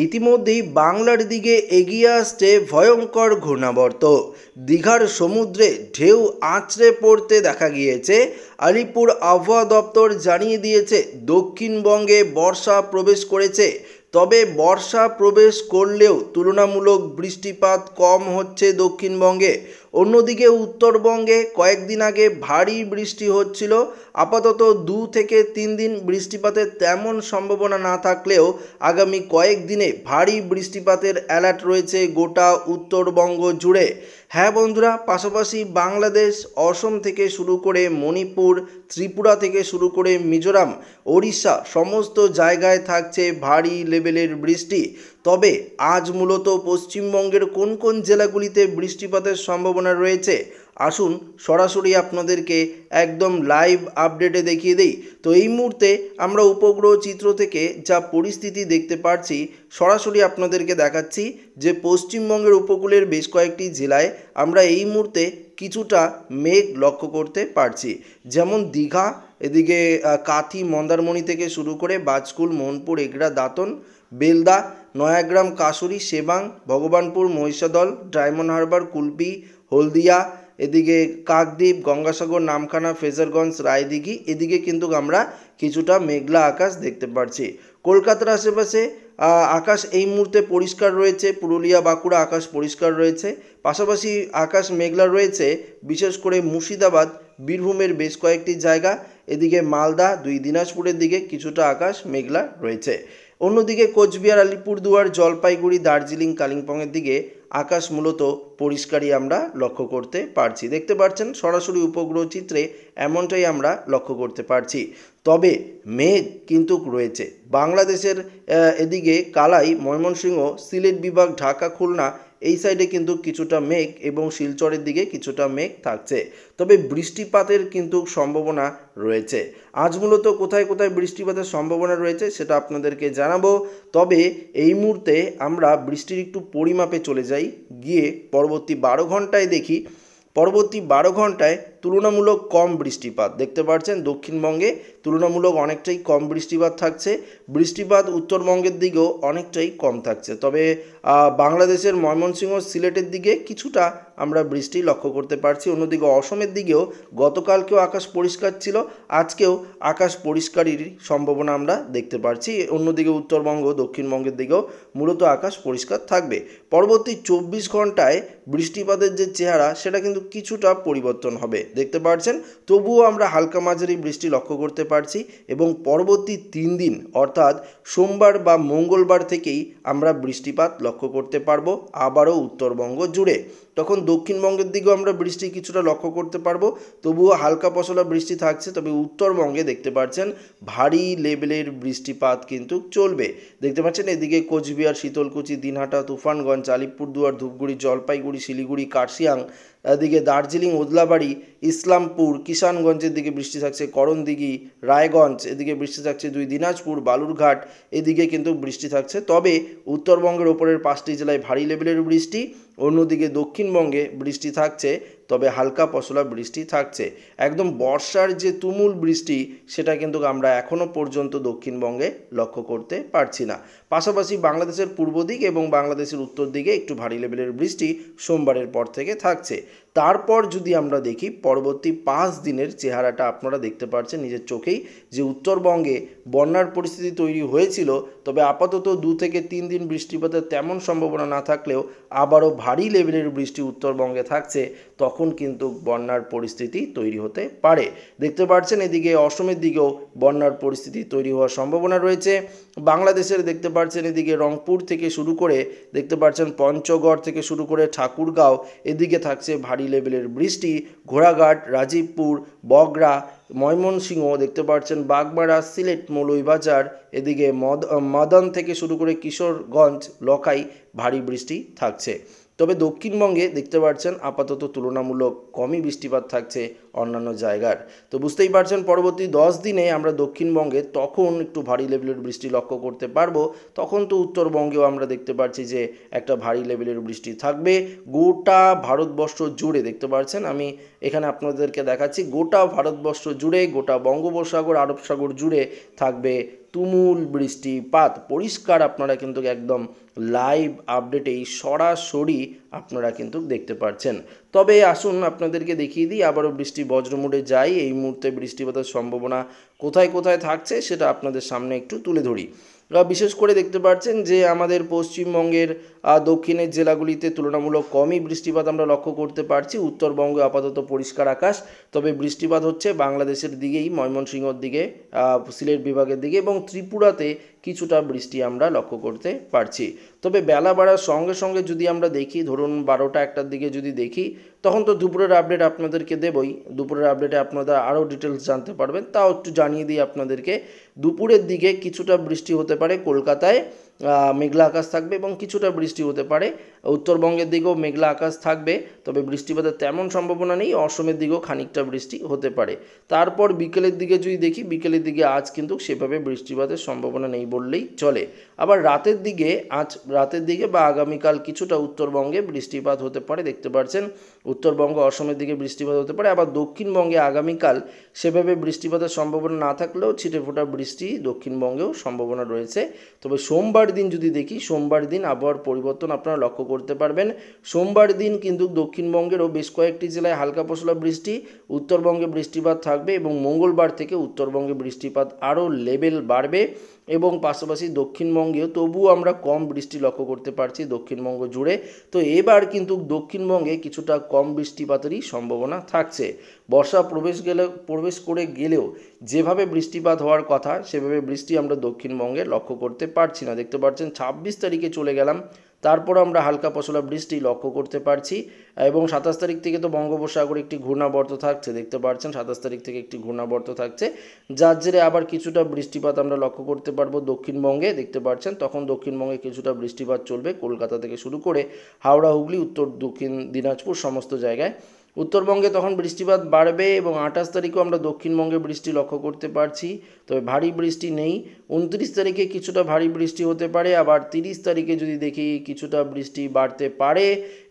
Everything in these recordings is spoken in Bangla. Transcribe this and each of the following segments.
ইতিমধ্যেই বাংলার দিকে এগিয়ে আসছে ভয়ঙ্কর ঘূর্ণাবর্ত। দীঘার সমুদ্রে ঢেউ আছড়ে পড়তে দেখা গিয়েছে। আলিপুর আবহাওয়া দপ্তর জানিয়ে দিয়েছে দক্ষিণবঙ্গে বর্ষা প্রবেশ করেছে। তবে বর্ষা প্রবেশ করলেও তুলনামূলক বৃষ্টিপাত কম হচ্ছে দক্ষিণবঙ্গে। অন্যদিকে উত্তরবঙ্গে কয়েকদিন আগে ভারী বৃষ্টি হচ্ছিল। আপাতত 2 থেকে 3 দিন বৃষ্টিপাতের তেমন সম্ভাবনা না থাকলেও আগামী কয়েকদিনে ভারী বৃষ্টিপাতের অ্যালার্ট রয়েছে গোটা উত্তরবঙ্গ জুড়ে। হ্যাঁ বন্ধুরা, পাশাপাশি বাংলাদেশ, অসম থেকে শুরু করে মণিপুর, ত্রিপুরা থেকে শুরু করে মিজোরাম, ওড়িশা সমস্ত জায়গায় থাকছে ভারী লেভেলের বৃষ্টি। তবে আজ মূলত পশ্চিমবঙ্গের কোন কোন জেলাগুলিতে বৃষ্টিপাতের সম্ভাবনা রয়েছে আসুন সরাসরি আপনাদেরকে একদম লাইভ আপডেটে দেখিয়ে দেই। তো এই মুহূর্তে আমরা উপগ্রহ চিত্র থেকে যা পরিস্থিতি দেখতে পাচ্ছি সরাসরি আপনাদেরকে দেখাচ্ছি যে পশ্চিমবঙ্গের উপকূলের বেশ কয়েকটি জেলায় আমরা এই মুহূর্তে কিছুটা মেঘ লক্ষ্য করতে পারছি। যেমন দীঘা, এদিকে কাথি, মন্দারমণি থেকে শুরু করে বাজকুল, মোহনপুর, এগরা, দাঁতন, বেলদা, নয়াগ্রাম, কাসুরি, সেবাং, ভগবানপুর, মহিষাদল, ডায়মন্ড হারবার, কুলপি, হলদিয়া, এদিকে কাকদ্বীপ, গঙ্গাসাগর, নামখানা, ফ্রেজারগঞ্জ, রায়দিঘি, এদিকে কিন্তু আমরা কিছুটা মেঘলা আকাশ দেখতে পাচ্ছি। কলকাতার আশেপাশে আকাশ এই মুহূর্তে পরিষ্কার রয়েছে। পুরুলিয়া, বাঁকুড়া আকাশ পরিষ্কার রয়েছে। পাশাপাশি আকাশ মেঘলা রয়েছে বিশেষ করে মুর্শিদাবাদ, বীরভূমের বেশ কয়েকটি জায়গা, এদিকে মালদা, 2 দিনাজপুরের দিকে কিছুটা আকাশ মেঘলা রয়েছে। অন্যদিকে কোচবিহার, আলিপুরদুয়ার, জলপাইগুড়ি, দার্জিলিং, কালিম্পংয়ের দিকে আকাশ মূলত পরিষ্কারই আমরা লক্ষ্য করতে পারছি। দেখতে পাচ্ছেন সরাসরি উপগ্রহ চিত্রে এমনটাই আমরা লক্ষ্য করতে পারছি। তবে মেঘ কিন্তু রয়েছে বাংলাদেশের এদিকে কালাই, ময়মনসিংহ, সিলেট বিভাগ, ঢাকা, খুলনা এই সাইডে কিন্তু কিছুটা মেঘ এবং শিলচরের দিকে কিছুটা মেঘ থাকছে। তবে বৃষ্টিপাতের কিন্তু সম্ভাবনা রয়েছে। আজ মূলত কোথায় কোথায় বৃষ্টিপাতের সম্ভাবনা রয়েছে সেটা আপনাদেরকে জানাবো। তবে এই মুহূর্তে আমরা বৃষ্টির একটু পরিমাপে চলে যাই, গিয়ে পরবর্তী 12 ঘন্টায় দেখি। পরবর্তী 12 ঘন্টায় তুলনামূলক কম বৃষ্টিপাত দেখতে পাচ্ছেন। দক্ষিণবঙ্গে তুলনামূলক অনেকটাই কম বৃষ্টিপাত থাকছে। বৃষ্টিপাত উত্তরবঙ্গের দিকেও অনেকটাই কম থাকছে। তবে বাংলাদেশের ময়মনসিংহ, সিলেটের দিকে কিছুটা আমরা বৃষ্টি লক্ষ্য করতে পারছি। অন্যদিকে অসমের দিকেও গতকালকেও আকাশ পরিষ্কার ছিল, আজকেও আকাশ পরিষ্কারেরই সম্ভাবনা আমরা দেখতে পাচ্ছি। অন্যদিকে উত্তরবঙ্গ, দক্ষিণবঙ্গের দিকেও মূলত আকাশ পরিষ্কার থাকবে। পরবর্তী 24 ঘন্টায় বৃষ্টিপাতের যে চেহারা সেটা কিন্তু কিছুটা পরিবর্তন হবে দেখতে পাচ্ছেন। তবুও আমরা হালকা মাঝারি বৃষ্টি লক্ষ্য করতে পারছি এবং পরবর্তী 3 দিন অর্থাৎ সোমবার বা মঙ্গলবার থেকেই আমরা বৃষ্টিপাত লক্ষ্য করতে পারবো আবারও উত্তরবঙ্গ জুড়ে। তখন দক্ষিণবঙ্গের দিকেও আমরা বৃষ্টি কিছুটা লক্ষ্য করতে পারবো, তবুও হালকা পশলা বৃষ্টি থাকছে। তবে উত্তরবঙ্গে দেখতে পাচ্ছেন ভারী লেভেলের বৃষ্টিপাত কিন্তু চলবে দেখতে পাচ্ছেন। এদিকে কোচবিহার, শীতলকুচি, দিনহাটা, তুফানগঞ্জ, আলিপুরদুয়ার, ধূপগুড়ি, জলপাইগুড়ি, শিলিগুড়ি, কার্শিয়াং, এদিকে দার্জিলিং, ওদলাবাড়ি, ইসলামপুর, কিষানগঞ্জের দিকে বৃষ্টি থাকছে, করণদিঘি, রায়গঞ্জ এদিকে বৃষ্টি থাকছে, 2 দিনাজপুর, বালুরঘাট এদিকে কিন্তু বৃষ্টি থাকছে। তবে উত্তরবঙ্গের ওপরের 5টি জেলায় ভারী লেভেলের বৃষ্টি, অন্যদিকে দক্ষিণবঙ্গে বৃষ্টি থাকছে, তবে হালকা পশলা বৃষ্টি থাকছে। একদম বর্ষার যে তুমুল বৃষ্টি সেটা কিন্তু আমরা এখনও পর্যন্ত দক্ষিণবঙ্গে লক্ষ্য করতে পারছি না। পাশাপাশি বাংলাদেশের পূর্ব দিক এবং বাংলাদেশের উত্তর দিকে একটু ভারী লেভেলের বৃষ্টি সোমবারের পর থেকে থাকছে। তারপর যদি আমরা দেখি পরবর্তী 5 দিনের চেহারাটা আপনারা দেখতে পাচ্ছেন নিজের চোখেই যে উত্তরবঙ্গে বন্যার পরিস্থিতি তৈরি হয়েছিল। তবে আপাতত 2 থেকে 3 দিন বৃষ্টিপাতের তেমন সম্ভাবনা না থাকলেও আবারও ভারী লেভেলের বৃষ্টি উত্তরবঙ্গে থাকছে, তখন কিন্তু বন্যার পরিস্থিতি তৈরি হতে পারে দেখতে পাচ্ছেন। এদিকে অসমের দিকেও বন্যার পরিস্থিতি তৈরি হওয়ার সম্ভাবনা রয়েছে। বাংলাদেশের দেখতে পাচ্ছেন এদিকে রংপুর থেকে শুরু করে দেখতে পাচ্ছেন পঞ্চগড় থেকে শুরু করে ঠাকুরগাঁও এদিকে থাকছে ভারী লেভেলের বৃষ্টি। ঘোড়াঘাট, রাজীবপুর, বগরা, ময়মনসিংহ দেখতে পাচ্ছেন, বাগমারা, সিলেট, মৌলভীবাজার এদিকে মদন থেকে শুরু করে কিশোরগঞ্জ, লখাই ভারী বৃষ্টি থাকছে। তবে দক্ষিণবঙ্গে দেখতে পাচ্ছেন আপাতত তুলনামূলক কমই বৃষ্টিপাত থাকছে অন্যান্য জায়গার। তো বুঝতেই পারছেন পরবর্তী 10 দিনে আমরা দক্ষিণবঙ্গে তখন একটু ভারী লেভেলের বৃষ্টি লক্ষ্য করতে পারবো। তখন তো উত্তরবঙ্গেও আমরা দেখতে পাচ্ছি যে একটা ভারী লেভেলের বৃষ্টি থাকবে গোটা ভারতবর্ষ জুড়ে। দেখতে পাচ্ছেন আমি এখানে আপনাদেরকে দেখাচ্ছি গোটা ভারতবর্ষ জুড়ে, গোটা বঙ্গোপসাগর, আরব সাগর জুড়ে থাকবে তুমুল বৃষ্টিপাত। পরিষ্কার আপনারা কিন্তু একদম লাইভ আপডেটেই সরাসরি আপনারা কিন্তু দেখতে পাচ্ছেন। তবে আসুন আপনাদেরকে দেখিয়ে দিই, আবারও বৃষ্টি বজ্রমুডে যাই। এই মুহূর্তে বৃষ্টিপাতের সম্ভাবনা কোথায় কোথায় থাকছে সেটা আপনাদের সামনে একটু তুলে ধরি। বিশেষ করে দেখতে পাচ্ছেন যে আমাদের পশ্চিমবঙ্গের দক্ষিণের জেলাগুলিতে তুলনামূলক কমই বৃষ্টিপাত আমরা লক্ষ্য করতে পারছি। উত্তরবঙ্গে আপাতত পরিষ্কার আকাশ, তবে বৃষ্টিপাত হচ্ছে বাংলাদেশের দিকেই, ময়মনসিংহর দিকে, সিলেট বিভাগের দিকে এবং ত্রিপুরাতে কিছুটা বৃষ্টি আমরা লক্ষ্য করতে পারছি। তবে বেলা বাড়ার সঙ্গে সঙ্গে যদি আমরা দেখি, ধরুন 12টা 1টার দিকে যদি দেখি, তখন তো দুপুরের আপডেট আপনাদেরকে দেবই। দুপুরের আপডেটে আপনারা আরও ডিটেলস জানতে পারবেন। তাও একটু জানিয়ে দিই আপনাদেরকে, দুপুরের দিকে কিছুটা বৃষ্টি হতে পারে কলকাতায়, মেঘলা আকাশ থাকবে এবং কিছুটা বৃষ্টি হতে পারে। উত্তরবঙ্গের দিকেও মেঘলা আকাশ থাকবে, তবে বৃষ্টিপাতের তেমন সম্ভাবনা নেই। অসমের দিকেও খানিকটা বৃষ্টি হতে পারে। তারপর বিকেলের দিকে যদি দেখি, বিকেলের দিকে আজ কিন্তু সেভাবে বৃষ্টিপাতের সম্ভাবনা নেই বললেই চলে। আবার রাতের দিকে, আজ রাতের দিকে বা আগামীকাল কিছুটা উত্তরবঙ্গে বৃষ্টিপাত হতে পারে। দেখতে পাচ্ছেন উত্তরবঙ্গ, অসমের দিকে বৃষ্টিপাত হতে পারে। আবার দক্ষিণবঙ্গে আগামীকাল সেভাবে বৃষ্টিপাতের সম্ভাবনা না থাকলেও ছিটেফোঁটা বৃষ্টি দক্ষিণবঙ্গেও সম্ভাবনা রয়েছে। তবে সোমবার দিন যদি দেখি, সোমবার দিন আবহাওয়ার পরিবর্তন আপনারা লক্ষ্য করতে পারবেন। সোমবার দিন কিন্তু দক্ষিণবঙ্গেরও বেশ কয়েকটি জেলায় হালকা পশলা বৃষ্টি, উত্তরবঙ্গে বৃষ্টিপাত থাকবে এবং মঙ্গলবার থেকে উত্তরবঙ্গে বৃষ্টিপাত আরও লেভেল বাড়বে এবং পাশাপাশি দক্ষিণবঙ্গেও তবুও আমরা কম বৃষ্টি লক্ষ্য করতে পারছি দক্ষিণবঙ্গ জুড়ে। তো এবার কিন্তু দক্ষিণবঙ্গে কিছুটা কম বৃষ্টিপাতেরই সম্ভাবনা থাকছে। বর্ষা প্রবেশ করে গেলেও যেভাবে বৃষ্টিপাত হওয়ার কথা সেভাবে বৃষ্টি আমরা দক্ষিণবঙ্গে লক্ষ্য করতে পারছি না। দেখতে পাচ্ছেন 26 তারিখে চলে গেলাম, তারপর আমরা হালকা পশলা বৃষ্টি লক্ষ্য করতে পারছি এবং 27 তারিখ থেকে তো বঙ্গোপসাগরে একটি ঘূর্ণাবর্ত থাকছে। দেখতে পাচ্ছেন 27 তারিখ থেকে একটি ঘূর্ণাবর্ত থাকছে, যার জেরে আবার কিছুটা বৃষ্টিপাত আমরা লক্ষ্য করতে পারবো দক্ষিণবঙ্গে। দেখতে পাচ্ছেন তখন দক্ষিণবঙ্গে কিছুটা বৃষ্টিপাত চলবে কলকাতা থেকে শুরু করে হাওড়া, হুগলি, উত্তর দক্ষিণ দিনাজপুর সমস্ত জায়গায়। উত্তরবঙ্গে তখন বৃষ্টিপাত বাড়বে এবং 28 তারিখেও আমরা দক্ষিণবঙ্গে বৃষ্টি লক্ষ্য করতে পারছি, তবে ভারী বৃষ্টি নেই। 29 তারিখে কিছুটা ভারী বৃষ্টি হতে পারে, আবার 30 তারিখে যদি দেখি কিছুটা বৃষ্টি বাড়তে পারে।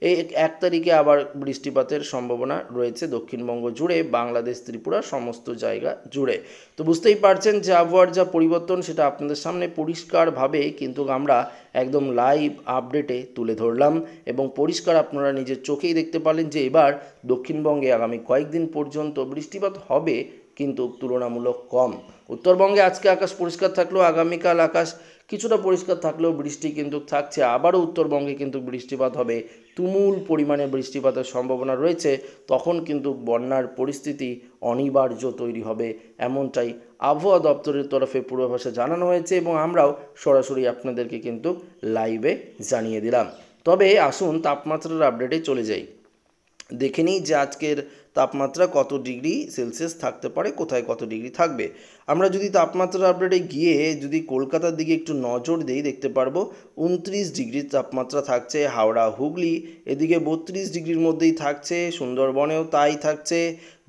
এই 1 তারিখে আবার বৃষ্টিপাতের সম্ভাবনা রয়েছে দক্ষিণবঙ্গ জুড়ে, বাংলাদেশ, ত্রিপুরা সমস্ত জায়গা জুড়ে। তো বুঝতেই পারছেন যে আবহাওয়ার যা পরিবর্তন সেটা আপনাদের সামনে পরিষ্কারভাবে কিন্তু আমরা একদম লাইভ আপডেটে তুলে ধরলাম এবং পরিষ্কার আপনারা নিজের চোখেই দেখতে পারলেন যে এবার দক্ষিণবঙ্গে আগামী কয়েকদিন পর্যন্ত বৃষ্টিপাত হবে, কিন্তু তুলনামূলক কম। উত্তরবঙ্গে আজকে আকাশ পরিষ্কার থাকলেও আগামীকাল আকাশ কিছুটা পরিষ্কার থাকলেও বৃষ্টি কিন্তু থাকছে। আবারও উত্তরবঙ্গে কিন্তু বৃষ্টিপাত হবে, তুমুল পরিমাণে বৃষ্টিপাতের সম্ভাবনা রয়েছে। তখন কিন্তু বন্যার পরিস্থিতি অনিবার্য তৈরি হবে, এমনটাই আবহাওয়া দপ্তরের তরফে পূর্বাভাসে জানানো হয়েছে এবং আমরাও সরাসরি আপনাদেরকে কিন্তু লাইভে জানিয়ে দিলাম। তবে আসুন তাপমাত্রার আপডেটে চলে যাই, দেখে নিই যে আজকের তাপমাত্রা কত ডিগ্রি সেলসিয়াস থাকতে পারে, কোথায় কত ডিগ্রি থাকবে। আমরা যদি তাপমাত্রার আপডেটে গিয়ে যদি কলকাতার দিকে একটু নজর দিই, দেখতে পারবো 29 ডিগ্রির তাপমাত্রা থাকছে হাওড়া, হুগলি, এদিকে 32 ডিগ্রির মধ্যেই থাকছে। সুন্দরবনেও তাই থাকছে,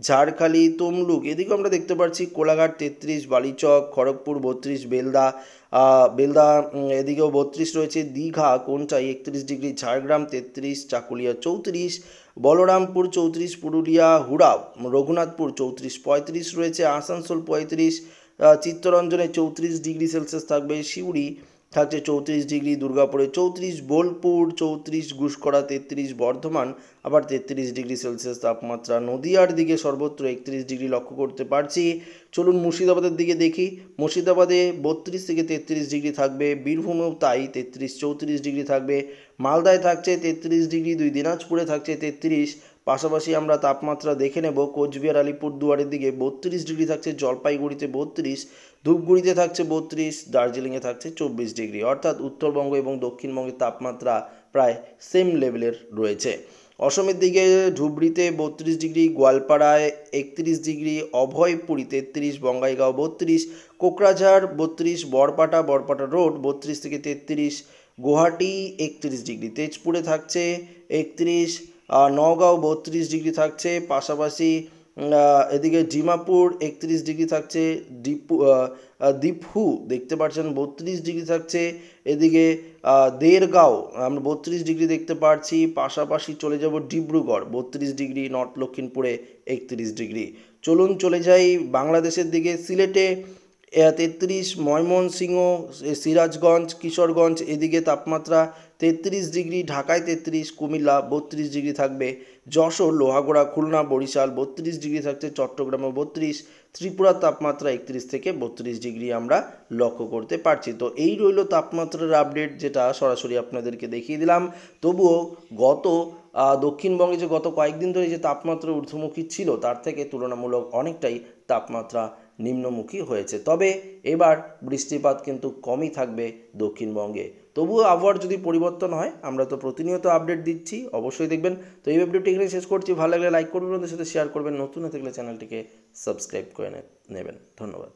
ঝাড়খালি, তমলুক, এদিকেও আমরা দেখতে পাচ্ছি কোলাঘাট 33, বালিচক, খড়গপুর 32, বেলদা এদিকেও 32 রয়েছে, দীঘা কোনটাই 31 ডিগ্রি, ঝাড়গ্রাম 33, চাকুলিয়া 34, বলরামপুর 34, পুরুলিয়া, হুড়া, রঘুনাথপুর 34, 35 রয়েছে, আসানসোল 35, চিত্তরঞ্জনে 34 ডিগ্রি সেলসিয়াস থাকবে, সিউড়ি থাকছে 34 ডিগ্রি, দুর্গাপুরে 34, বোলপুর 34, গুসকরা 33, বর্ধমান আবার 33 ডিগ্রি সেলসিয়াস তাপমাত্রা। নদিয়ার দিকে সর্বত্র 31 ডিগ্রি লক্ষ্য করতে পারছি। চলুন মুর্শিদাবাদের দিকে দেখি, মুর্শিদাবাদে 32 থেকে 33 ডিগ্রি থাকবে, বীরভূমেও তাই 33, 34 ডিগ্রি থাকবে, মালদায় থাকছে 33 ডিগ্রি, দিনাজপুরে থাকছে 33। পাশাপাশি আমরা তাপমাত্রা দেখে নেব কোচবিহার, আলিপুরদুয়ারের দিকে 32 ডিগ্রি থাকছে, জলপাইগুড়িতে 32, ধূপগুড়িতে থাকছে 32, দার্জিলিংয়ে থাকছে 24 ডিগ্রি। অর্থাৎ উত্তরবঙ্গ এবং দক্ষিণবঙ্গের তাপমাত্রা প্রায় সেম লেভেলের রয়েছে। অসমের দিকে ধুবড়িতে 32 ডিগ্রি, গোয়ালপাড়ায় 31 ডিগ্রি, অভয়পুরী 33, বঙ্গাইগাঁও 32, কোকরাঝাড় 32, বরপাটা রোড 32 থেকে 33, গুয়াহাটি 31 ডিগ্রি, তেজপুরে থাকছে 31, নওগাঁও 32 ডিগ্রি থাকছে। পাশাপাশি এদিকে ডিমাপুর 31 ডিগ্রি থাকছে, দীপহু দেখতে পাচ্ছেন 32 ডিগ্রি থাকছে, এদিকে দেরগাঁও আমরা 32 ডিগ্রি দেখতে পাচ্ছি। পাশাপাশি চলে যাব ডিব্রুগড় 32 ডিগ্রি, নর্থ লক্ষিমপুরে 31 ডিগ্রি। চলুন চলে যাই বাংলাদেশের দিকে, সিলেটে 33, ময়মনসিংহ, সিরাজগঞ্জ, কিশোরগঞ্জ এদিকে তাপমাত্রা 33 ডিগ্রি, ঢাকায় 33, কুমিল্লা 32 ডিগ্রি থাকবে, যশোর, লোহাগড়া, খুলনা, বরিশাল 32 ডিগ্রি থাকছে, চট্টগ্রামে 32, ত্রিপুরার তাপমাত্রা 31 থেকে 32 ডিগ্রি আমরা লক্ষ্য করতে পারছি। তো এই রইল তাপমাত্রার আপডেট, যেটা সরাসরি আপনাদেরকে দেখিয়ে দিলাম। তবুও দক্ষিণবঙ্গে যে গত কয়েকদিন ধরে যে তাপমাত্রা ঊর্ধ্বমুখী ছিল, তার থেকে তুলনামূলক অনেকটাই তাপমাত্রা নিম্নমুখী হয়েছে। তবে এবার বৃষ্টিপাত কিন্তু কমই থাকবে দক্ষিণবঙ্গে। তবুও আবহাওয়ার যদি পরিবর্তন হয়, আমরা তো প্রতিনিয়ত আপডেট দিচ্ছি, অবশ্যই দেখবেন। তো এই ভিডিওটি এখানে শেষ করছি। ভালো লাগলে লাইক করবেন, ওদের সাথে শেয়ার করবেন, নতুন হয়ে থাকলে চ্যানেলটিকে সাবস্ক্রাইব করে নেবেন। ধন্যবাদ।